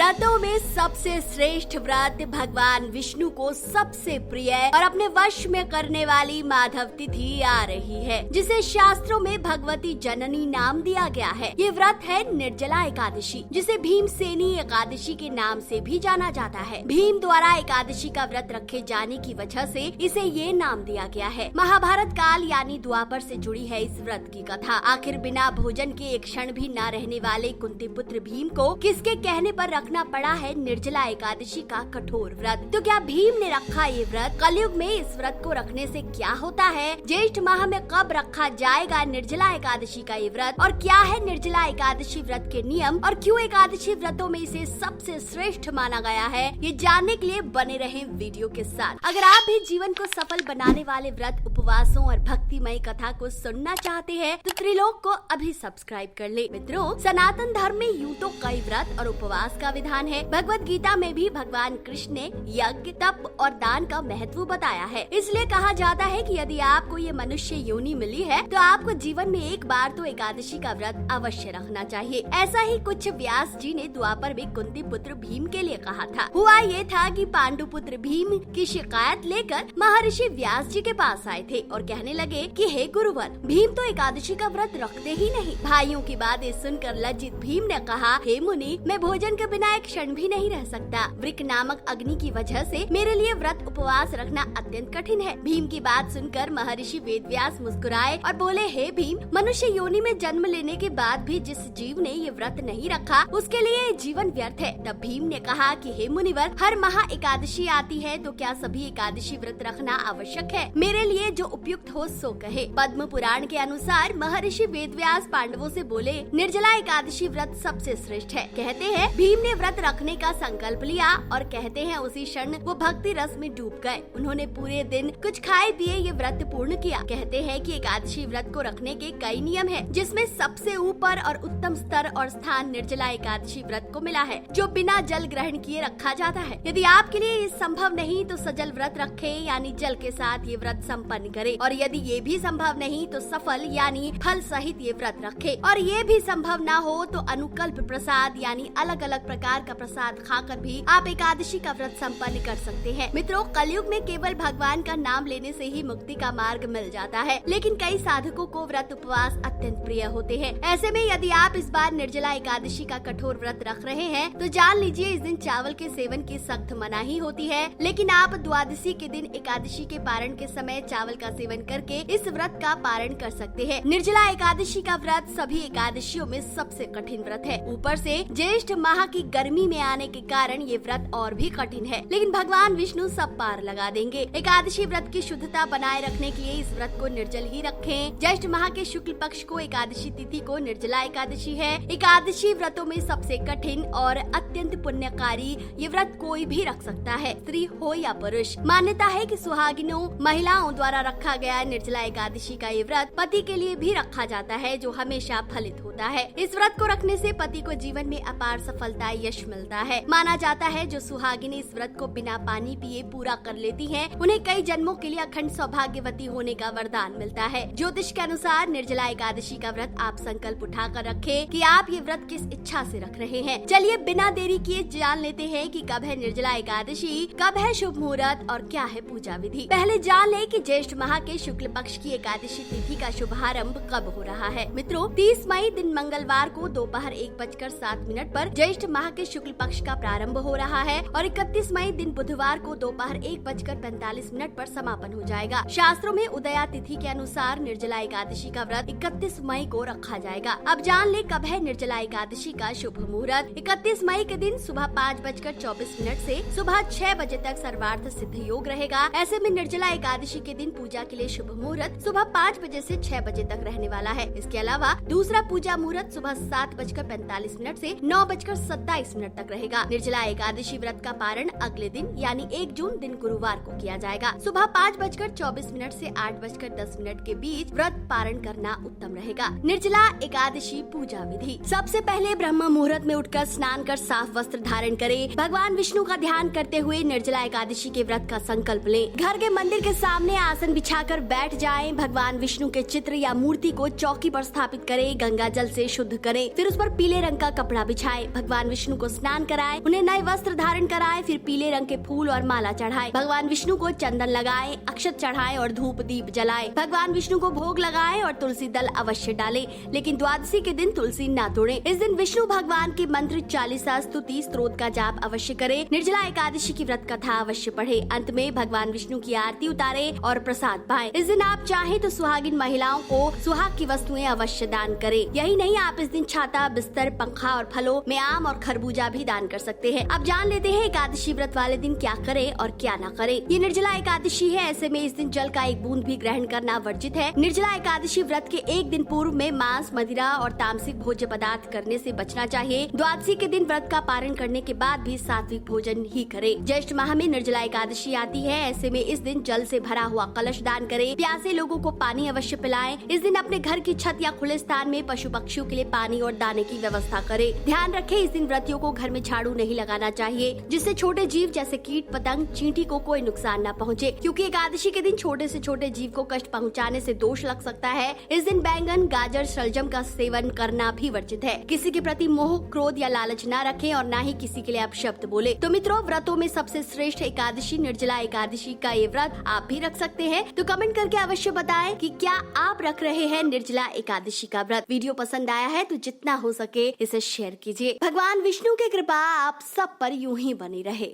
व्रतों में सबसे श्रेष्ठ व्रत भगवान विष्णु को सबसे प्रिय और अपने वश में करने वाली माधव तिथि आ रही है, जिसे शास्त्रों में भगवती जननी नाम दिया गया है। ये व्रत है निर्जला एकादशी, जिसे भीमसेनी एकादशी के नाम से भी जाना जाता है। भीम द्वारा एकादशी का व्रत रखे जाने की वजह से इसे ये नाम दिया गया है। महाभारत काल यानी द्वापर से जुड़ी है इस व्रत की कथा। आखिर बिना भोजन के एक क्षण भी न रहने वाले कुंती पुत्र भीम को किसके कहने पर रखना पड़ा है निर्जला एकादशी का कठोर व्रत? तो क्या भीम ने रखा ये व्रत? कलयुग में इस व्रत को रखने से क्या होता है? ज्येष्ठ माह में कब रखा जाएगा निर्जला एकादशी का ये व्रत? और क्या है निर्जला एकादशी व्रत के नियम और क्यों एकादशी व्रतों में इसे सबसे श्रेष्ठ माना गया है? ये जानने के लिए बने रहें वीडियो के साथ। अगर आप भी जीवन को सफल बनाने वाले व्रत, उपवासों और भक्तिमय कथा को सुनना चाहते हैं तो त्रिलोक को अभी सब्सक्राइब कर ले। मित्रों, सनातन धर्म में यूं तो कई व्रत और उपवास का विधान है। भगवत गीता में भी भगवान कृष्ण ने यज्ञ, तप और दान का महत्व बताया है। इसलिए कहा जाता है कि यदि आपको ये मनुष्य योनि मिली है तो आपको जीवन में एक बार तो एकादशी का व्रत अवश्य रखना चाहिए। ऐसा ही कुछ व्यास जी ने द्वापर में कुंती पुत्र भीम के लिए कहा था। हुआ ये था कि पांडु पुत्र भीम की शिकायत लेकर महर्षि व्यास जी के पास आए थे और कहने लगे कि हे गुरुवर, भीम तो एकादशी का व्रत रखते ही नहीं। भाइयों की बातें सुनकर लज्जित भीम ने कहा, हे मुनि, मैं भोजन के बिना एक क्षण भी नहीं रह सकता। वृक नामक अग्नि की वजह से मेरे लिए व्रत उपवास रखना अत्यंत कठिन है। भीम की बात सुनकर महर्षि वेदव्यास मुस्कुराए और बोले, हे भीम, मनुष्य योनि में जन्म लेने के बाद भी जिस जीव ने ये व्रत नहीं रखा उसके लिए ये जीवन व्यर्थ है। तब भीम ने कहा कि हे मुनिवर, हर महा एकादशी आती है तो क्या सभी एकादशी व्रत रखना आवश्यक है? मेरे लिए जो उपयुक्त हो सो कहे। पद्म पुराण के अनुसार महर्षि वेदव्यास पांडवों से बोले, निर्जला एकादशी व्रत सबसे श्रेष्ठ है। कहते हैं भीम ने व्रत रखने का संकल्प लिया और कहते हैं उसी क्षण वो भक्ति रस में डूब गए। उन्होंने पूरे दिन कुछ खाए पिए ये व्रत पूर्ण किया। कहते हैं कि एकादशी व्रत को रखने के कई नियम हैं, जिसमें सबसे ऊपर और उत्तम स्तर और स्थान निर्जला एकादशी व्रत को मिला है, जो बिना जल ग्रहण किए रखा जाता है। यदि आपके लिए ये संभव नहीं तो सजल व्रत रखें, यानी जल के साथ ये व्रत संपन्न करें। और यदि ये भी संभव नहीं तो सफल यानी फल सहित ये व्रत रखें। और ये भी संभव ना हो तो अनुकल्प प्रसाद यानी अलग अलग प्रकार का प्रसाद खाकर भी आप एकादशी का व्रत संपन्न कर सकते हैं। मित्रों, कलयुग में केवल भगवान का नाम लेने से ही मुक्ति का मार्ग मिल जाता है, लेकिन कई साधकों को व्रत उपवास अत्यंत प्रिय होते हैं। ऐसे में यदि आप इस बार निर्जला एकादशी का कठोर व्रत रख रहे हैं तो जान लीजिए इस दिन चावल के सेवन की सख्त मनाही होती है, लेकिन आप द्वादशी के दिन एकादशी के पारण के समय चावल का सेवन करके इस व्रत का पारण कर सकते हैं। निर्जला एकादशी का व्रत सभी एकादशियों में सबसे कठिन व्रत है। ऊपर से ज्येष्ठ माह की गर्मी में आने के कारण ये व्रत और भी कठिन है, लेकिन भगवान विष्णु सब पार लगा देंगे। एकादशी व्रत की शुद्धता बनाए रखने के लिए इस व्रत को निर्जल ही रखें। ज्येष्ठ माह के शुक्ल पक्ष को एकादशी तिथि को निर्जला एकादशी है। एकादशी व्रतों में सबसे कठिन और अत्यंत पुण्यकारी ये व्रत कोई भी रख सकता है, स्त्री हो या पुरुष। मान्यता है कि सुहागिनों महिलाओं द्वारा रखा गया निर्जला एकादशी का ये व्रत पति के लिए भी रखा जाता है, जो हमेशा फलित होता है। इस व्रत को रखने से पति को जीवन में अपार सफलता, यश मिलता है। माना जाता है जो सुहागिनें इस व्रत को बिना पानी पिए पूरा कर लेती हैं, उन्हें कई जन्मों के लिए अखंड सौभाग्यवती होने का वरदान मिलता है। ज्योतिष के अनुसार निर्जला एकादशी का व्रत आप संकल्प उठाकर रखें कि आप ये व्रत किस इच्छा से रख रहे हैं। चलिए बिना देरी किए जान लेते हैं कि कब है निर्जला एकादशी, कब है शुभ मुहूर्त और क्या है पूजा विधि। पहले जान ले कि ज्येष्ठ माह के शुक्ल पक्ष की एकादशी तिथि का शुभारंभ कब हो रहा है। मित्रों, 30 मई दिन मंगलवार को दोपहर 1:07 पर ज्येष्ठ माह के शुक्ल पक्ष का प्रारंभ हो रहा है और 31 मई दिन बुधवार को दोपहर 1:45 पर समापन हो जाएगा। शास्त्रों में उदया तिथि के अनुसार निर्जला एकादशी का व्रत 31 मई को रखा जाएगा। अब जान ले कब है निर्जला एकादशी का शुभ मुहूर्त। 31 मई के दिन सुबह 5:24 से सुबह 6 बजे तक सर्वार्थ सिद्ध योग रहेगा। ऐसे में निर्जला एकादशी के दिन पूजा के लिए शुभ मुहूर्त सुबह 5 बजे से 6 बजे तक रहने वाला है। इसके अलावा दूसरा पूजा मुहूर्त सुबह 7:45 से 9:27 तक रहेगा। निर्जला एकादशी व्रत का पारण अगले दिन यानी 1 जून दिन गुरुवार को किया जाएगा। सुबह 5:24 से 8:10 के बीच व्रत पारण करना उत्तम रहेगा। निर्जला एकादशी पूजा विधि। सबसे पहले ब्रह्म मुहूर्त में उठकर स्नान कर साफ वस्त्र धारण करें। भगवान विष्णु का ध्यान करते हुए निर्जला एकादशी के व्रत का संकल्प लें। घर के मंदिर के सामने आसन बिछाकर बैठ जाएं। भगवान विष्णु के चित्र या मूर्ति को चौकी पर स्थापित करें। गंगा जल से शुद्ध करें, फिर उस पर पीले रंग का कपड़ा बिछाएं। भगवान विष्णु को स्नान कराए, उन्हें नए वस्त्र धारण कराए, फिर पीले रंग के फूल और माला चढ़ाए। भगवान विष्णु को चंदन लगाए, अक्षत चढ़ाए और धूप दीप जलाए। भगवान विष्णु को भोग लगाए और तुलसी दल अवश्य डाले, लेकिन द्वादशी के दिन तुलसी न तोड़े। इस दिन विष्णु भगवान के मंत्र चालीसा स्तुति स्त्रोत का जाप अवश्य करे। निर्जला एकादशी की व्रत कथा अवश्य पढ़े। अंत में भगवान विष्णु की आरती उतारे और प्रसाद पाएं। इस दिन आप चाहे तो सुहागिन महिलाओं को सुहाग की वस्तुएं अवश्य दान करें। यही नहीं, आप इस दिन छाता, बिस्तर, पंखा और फलों में आम और खरबूजा भी दान कर सकते हैं। अब जान लेते हैं एकादशी व्रत वाले दिन क्या करें और क्या न करें। ये निर्जला एकादशी है, ऐसे में इस दिन जल का एक बूंद भी ग्रहण करना वर्जित है। निर्जला एकादशी व्रत के एक दिन पूर्व में मांस, मदिरा और तामसिक भोज्य पदार्थ करने से बचना चाहिए। द्वादशी के दिन व्रत का पारण करने के बाद भी सात्विक भोजन ही करें। ज्येष्ठ माह में निर्जला एकादशी आती है, ऐसे में इस दिन जल से भरा हुआ कलश दान करें। प्यासे लोगों को पानी अवश्य पिलाएं। इस दिन अपने घर की छत या खुले स्थान में पशु पक्षियों के लिए पानी और दाने की व्यवस्था करें। ध्यान रखें, इस दिन व्रतियों को घर में झाड़ू नहीं लगाना चाहिए, जिससे छोटे जीव जैसे कीट, पतंग, चींटी को कोई नुकसान न पहुंचे, क्योंकि एकादशी के दिन छोटे से छोटे जीव को कष्ट पहुंचाने से दोष लग सकता है। इस दिन बैंगन, गाजर, शलजम का सेवन करना भी वर्जित है। किसी के प्रति मोह, क्रोध या लालच न रखें और न ही किसी के लिए अपशब्द बोले। तो मित्रों, व्रतों में सबसे श्रेष्ठ एकादशी निर्जला एकादशी का ये व्रत आप भी रख सकते हैं। तो कमेंट करके अवश्य बताएं कि क्या आप रख रहे हैं निर्जला एकादशी का व्रत। वीडियो पसंद आया है तो जितना हो सके इसे शेयर कीजिए। भगवान विष्णु की कृपा आप सब पर यूं ही बनी रहे।